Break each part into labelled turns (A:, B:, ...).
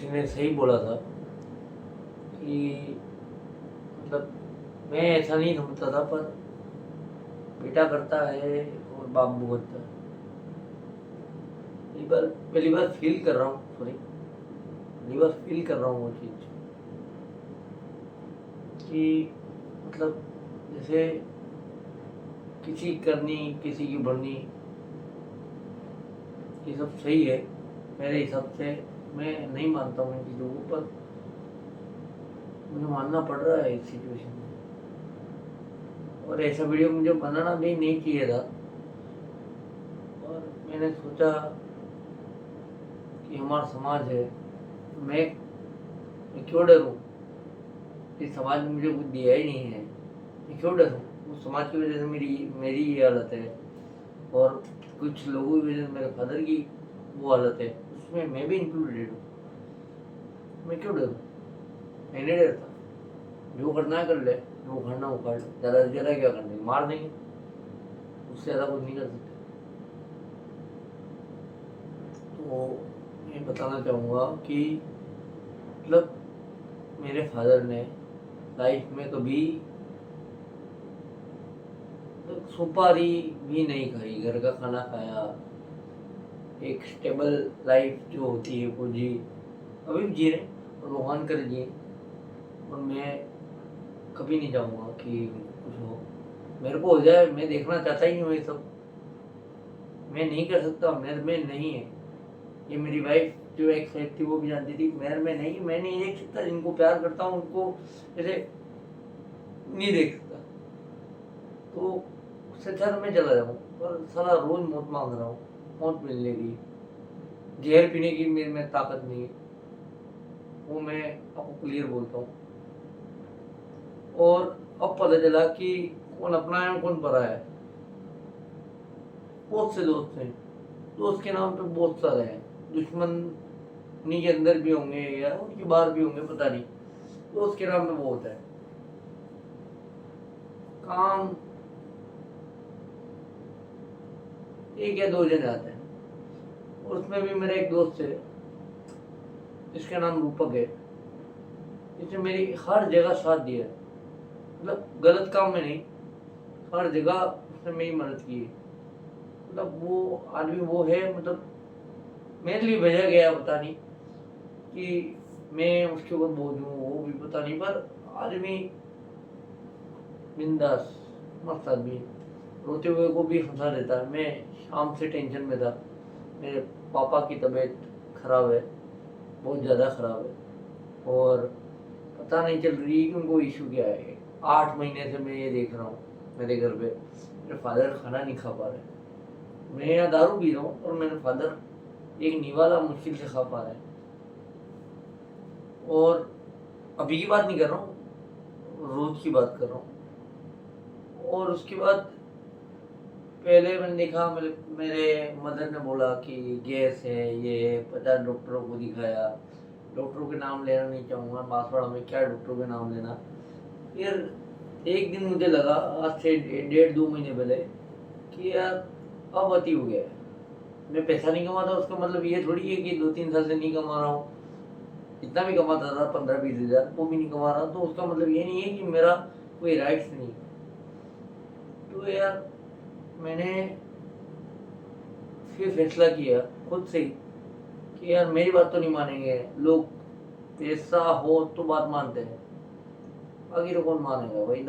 A: किसी ने सही बोला था कि मतलब मैं ऐसा नहीं समझता था, पर बेटा करता है और बाप भुगतता है। पहली बार फील कर रहा हूँ, पहली बार फील कर रहा हूँ वो चीज़ कि मतलब जैसे किसी की करनी किसी की बढ़नी, ये सब सही है मेरे हिसाब से। मैं नहीं मानता हूँ इन चीज़ों को, पर मुझे मानना पड़ रहा है इस सिचुएशन में। और ऐसा वीडियो मुझे बनाना भी नहीं चाहिए था, और मैंने सोचा कि हमारा समाज है, मैं मैं क्यों डरूं? इस समाज ने मुझे कुछ दिया ही नहीं है, मैं क्यों डरूं? उस समाज की वजह से मेरी मेरी ये हालत है, और कुछ लोगों की वजह से मेरे फादर की वो हालत है, उसमें मैं भी इंक्लूडेड हूँ। मैं क्यों डरूं? मैं नहीं डरता। जो करना है कर ले, जो उखाड़ना उखाड़ ले, ज़्यादा से ज़्यादा क्या करने, मार देंगे, उससे ज़्यादा कुछ नहीं कर सकते। तो मैं बताना चाहूँगा कि मतलब मेरे फादर ने लाइफ में कभी सुपारी भी नहीं खाई, घर का खाना खाया, एक स्टेबल लाइफ जो होती है वो जी, अभी भी जी रहे और भगवान कर जिए। और मैं कभी नहीं चाहूँगा कि कुछ हो, मेरे को हो जाए, मैं देखना चाहता ही नहीं हूँ ये सब। मैं नहीं कर सकता, मेरे में नहीं है। ये मेरी वाइफ जो एक साइड थी वो भी जानती थी, मेरे में नहीं, मैं नहीं देख सकता। जिनको प्यार करता हूँ उनको जैसे नहीं देख सकता, तो उससे अच्छा तो मैं चला जाऊँ। पर साला रोज मौत मांग रहा हूँ, मौत मिलने की, जहर पीने की मेरे में ताकत नहीं है, वो मैं आपको क्लियर बोलता हूँ। और अब पता चला कि कौन अपना है और कौन परा है। बहुत से दोस्त हैं, दोस्त के नाम पे बहुत सारे हैं, दुश्मन उन्हीं के अंदर भी होंगे या उनके बाहर भी होंगे, पता नहीं। दोस्त के नाम पे बहुत है। काम एक या दो जने आते हैं, और उसमें भी मेरा एक दोस्त है जिसका नाम रूपक है, जिसने मेरी हर जगह साथ दिया है। मतलब गलत काम में नहीं, हर जगह उसने मेरी मदद की है। मतलब वो आदमी वो है, मतलब मेरे लिए भेजा गया, पता नहीं कि मैं उसके ऊपर बोझ हूँ, वो भी पता नहीं, पर आदमी बिंदास, मस्त आदमी, रोते हुए को भी हंसा देता है। मैं शाम से टेंशन में था, मेरे पापा की तबीयत खराब है, बहुत ज़्यादा खराब है, और पता नहीं चल रही कि उनको इशू क्या है। 8 महीने से मैं ये देख रहा हूँ मेरे घर पे, मेरे फादर खाना नहीं खा पा रहे। मैं यहाँ दारू पी रहा हूँ और मेरे फादर एक निवाला मुश्किल से खा पा रहे हैं। और अभी की बात नहीं कर रहा हूँ, रोज की बात कर रहा हूँ। और उसके बाद पहले मैंने देखा, मेरे मदर ने बोला कि गैस है, ये है, 50 डॉक्टरों को दिखाया। डॉक्टरों के नाम लेना नहीं चाहूँगा, बांसवाड़ा में क्या डॉक्टरों के नाम लेना। फिर एक दिन मुझे लगा, आज से 1.5-2 महीने पहले, कि यार अब अति हो गया है। मैं पैसा नहीं कमाता उसका मतलब ये थोड़ी है कि 2-3 साल से नहीं कमा रहा हूँ। जितना भी कमाता था 15-20 हज़ार, वो भी नहीं कमा रहा, तो उसका मतलब ये नहीं है कि मेरा कोई राइट्स नहीं। तो यार मैंने फिर फैसला किया खुद से ही कि यार मेरी बात तो नहीं मानेंगे लोग, पैसा हो तो बात मानते हैं, बाकी तो कौन मानेगा भाई।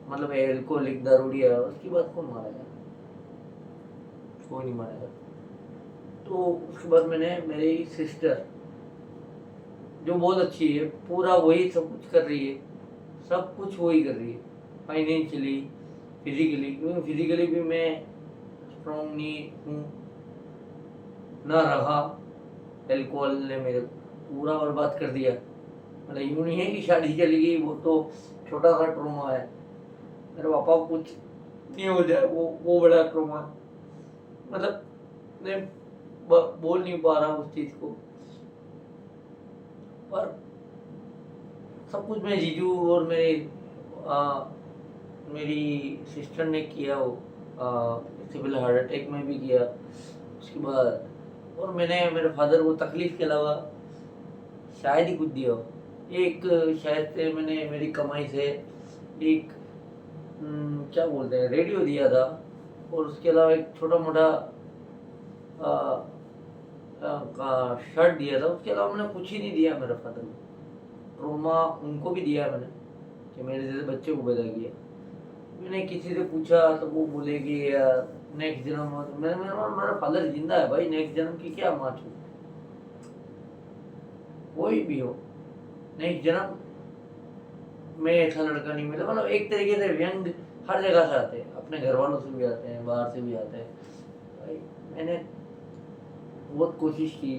A: मतलब एल्कोहलिक दारूडिया, उसकी बात कौन मानेगा? कोई नहीं मानेगा। तो उसके बाद मैंने, मेरी सिस्टर जो बहुत अच्छी है, पूरा वही सब कुछ कर रही है, सब कुछ वही कर रही है, फाइनेंशियली, फिजिकली, क्योंकि फिजिकली भी मैं स्ट्रॉन्ग नहीं हूँ ना रहा। एल्कोहल ने मेरे पूरा बर्बाद कर दिया। मतलब यूँ नहीं है कि शादी चली गई, वो तो छोटा सा ट्रोमा है। मेरे पापा को कुछ नहीं हो जाए, वो बड़ा ट्रोमा है। मतलब मैं बोल नहीं पा रहा उस चीज़ को, पर सब कुछ मैं जीजू और मेरी सिस्टर ने किया। वो सिविल हार्ट अटैक में भी किया उसके बाद। और मैंने मेरे फादर को तकलीफ के अलावा शायद ही कुछ दिया हो। एक शायद से मैंने मेरी कमाई से एक क्या बोलते हैं रेडियो दिया था, और उसके अलावा एक छोटा मोटा का शर्ट दिया था। उसके अलावा मैंने कुछ ही नहीं दिया मेरे फादर को। ट्रोमा उनको भी दिया मैंने कि मेरे जैसे बच्चे को पैदा किया। मैंने किसी से पूछा तो वो बोले कि यार नेक्स्ट जन्म, मेरा फादर जिंदा है भाई, नेक्स्ट जन्म की क्या माँ छू, कोई भी हो नेक्स्ट जन्म में ऐसा लड़का नहीं मिला। मतलब एक तरीके से व्यंग हर जगह से आते हैं, अपने घर वालों से भी आते हैं, बाहर से भी आते हैं भाई। मैंने बहुत कोशिश की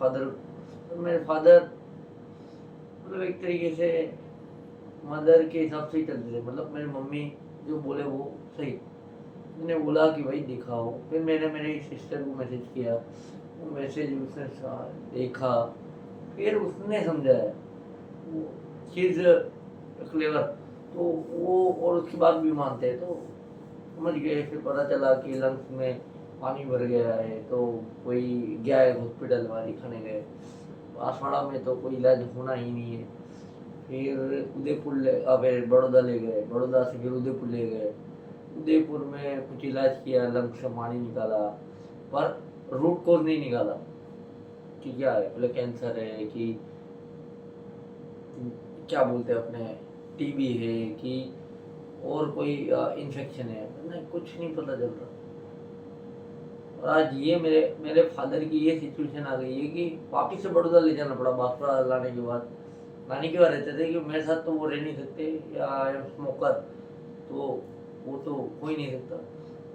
A: फादर, मेरे फादर मतलब एक तरीके से मदर के हिसाब से ही चलते थे। मतलब मेरी मम्मी जो बोले वो सही। मैंने बोला कि भाई दिखाओ, फिर मैंने मेरी सिस्टर को मैसेज किया, वो मैसेज उसने देखा, फिर उसने समझाया वो चीज़ क्लेवर, तो वो और उसकी बात भी मानते हैं तो समझ गए। फिर पता चला कि लंग्स में पानी भर गया है, तो कोई गया है हॉस्पिटल में दिखाने गए। बांसवाड़ा में तो कोई इलाज होना ही नहीं है। फिर उदयपुर फिर बड़ौदा ले गए, बड़ौदा से फिर उदयपुर ले गए। उदयपुर में कुछ इलाज किया, लंग्स से पानी निकाला, पर रूट कोज नहीं निकाला कि क्या है, बोले कैंसर है कि क्या बोलते हैं अपने टीबी है कि और कोई इन्फेक्शन है, नहीं कुछ नहीं पता चल रहा। और आज ये मेरे मेरे फादर की ये सिचुएशन आ गई है कि वापिस से बड़ौदा ले जाना पड़ा। बांसवाड़ा लाने के बाद नानी के वहाँ रहते थे कि मेरे साथ तो वो रह नहीं सकते, या स्मोकर, तो वो तो हो ही नहीं सकता।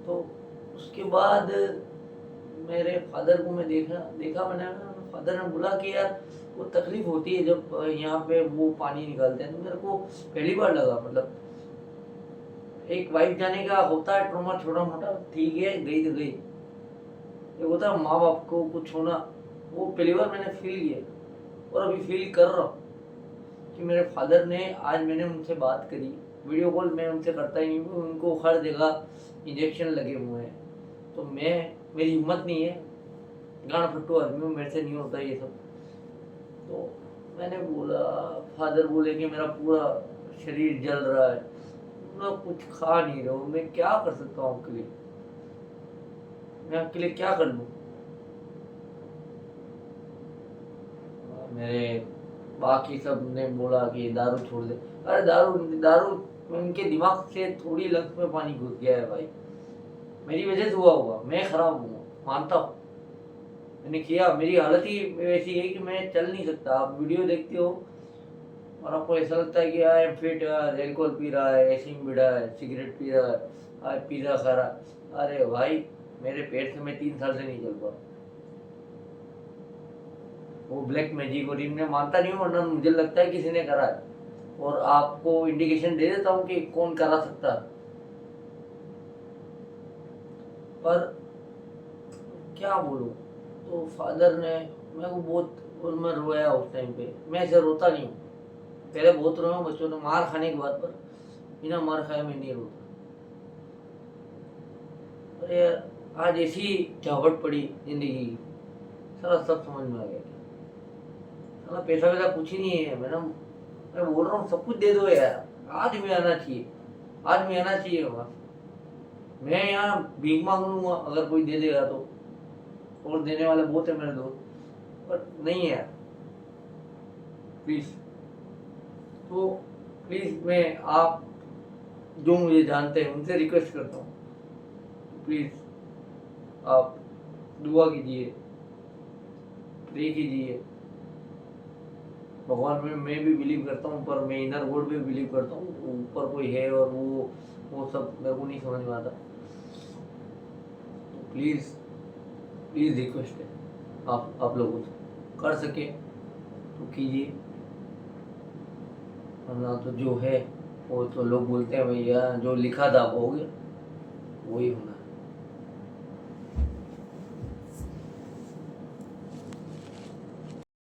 A: तो उसके बाद मेरे फादर को मैं देखा देखा मैंने, फादर ने बोला कि यार वो तकलीफ होती है जब यहाँ पे वो पानी निकालते हैं। तो मेरे को पहली बार लगा, मतलब एक वाइफ जाने का होता है ट्रॉमा छोटा मोटा, ठीक है गई तो गई, एक होता है माँ बाप को कुछ होना, वो पहली बार मैंने फील किया। और अभी फील कर रहा हूँ कि मेरे फादर ने, आज मैंने उनसे बात करी, वीडियो कॉल मैं उनसे करता ही नहीं हूँ, उनको हर जगह इंजेक्शन लगे हुए हैं, तो मेरी हिम्मत नहीं है, गाना फट्टू आदमी हूँ, मेरे से नहीं होता ये सब। तो मैंने बोला, फादर बोले कि मेरा पूरा शरीर जल रहा है, मैं कुछ खा नहीं रहा हूँ, मैं क्या कर सकता हूँ आपके लिए, मैं आपके लिए क्या कर लूँ। मेरे बाकी सब ने बोला कि दारू छोड़ दे। अरे दारू दारू उनके दिमाग से थोड़ी लंग्स में पानी घुस गया है भाई, मेरी वजह से हुआ होगा, मैं खराब हुआ मानता हूँ, मैंने किया, मेरी हालत ही वैसी है कि मैं चल नहीं सकता। आप वीडियो देखते हो और आपको ऐसा लगता है कि I am fit, alcohol P रहा है, ऐसिंग पी रहा है, सिगरेट पी रहा है, आज पिज़्ज़ा खा रहा। अरे भाई मेरे पेट से मैं 3 साल से नहीं चल पा, वो ब्लैक मैजिक और इनमें मानता नहीं हूँ, वरना मुझे लगता है किसी ने करा है, और आपको इंडिकेशन दे देता हूँ कि कौन करा सकता है। पर क्या बोलूँ, तो फादर ने मेरे को बहुत, और मैं रोया उस टाइम पे। मैं ऐसे रोता नहीं हूँ, पहले बहुत रोया बच्चों ने मार खाने के बाद, पर बिना मार खाए मैं नहीं रोता। अरे आज ऐसी झावट पड़ी जिंदगी की, सारा सब समझ में आ गया। साला पैसा वैसा कुछ ही नहीं है, मैं बोल रहा हूँ सब कुछ दे दो यार, आज में आना चाहिए, आज में आना चाहिए बस। मैं यहाँ भीख मांग लूंगा अगर कोई दे देगा तो, और देने वाले बहुत है मेरे दोस्त, पर नहीं है यार, प्लीज। तो प्लीज मैं आप जो मुझे जानते हैं उनसे रिक्वेस्ट करता हूँ, प्लीज आप दुआ कीजिए, प्रे कीजिए। भगवान में मैं भी बिलीव करता हूँ, पर मैं इनर गॉड में बिलीव करता हूँ, ऊपर कोई है, और वो सब मेरे को नहीं समझ में आता। तो प्लीज़ प्लीज़ रिक्वेस्ट है आप लोगों से, कर सके तो कीजिए, वरना तो जो है वो तो लोग बोलते हैं भैया जो लिखा था वो हो गया, वही होना है।